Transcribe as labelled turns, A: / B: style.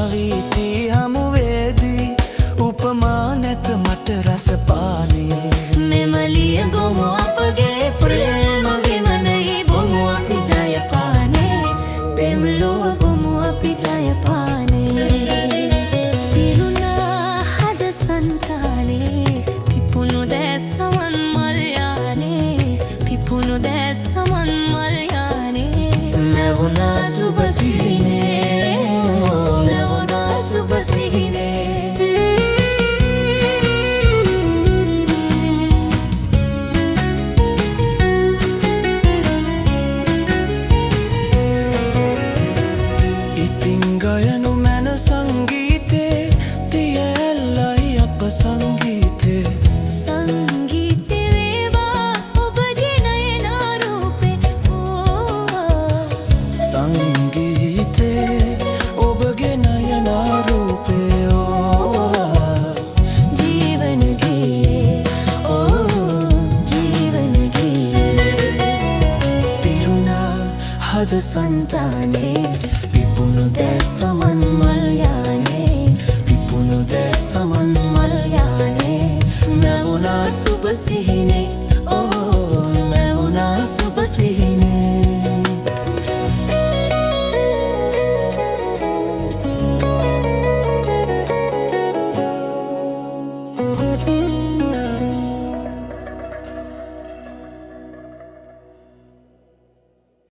A: භාවිතී හමුවේදී උපමා නැත මට රසපානේ
B: මෙමලිය ගොමු අපගේ ප්‍රේම විමනයි බොමු අපි ජයපානේ පෙම්ලෝ බොමු අපි ජයපානේ පිරුණා හද සංතානේ පිපුණු දැසමන් මල්යානේ පිපුණු දැසමන් මල්යානේ
A: නැවුණා සුබ සිහිනේ නැවුණා සුබ සිහිනේ संगीते तियल्लाई अप संगीत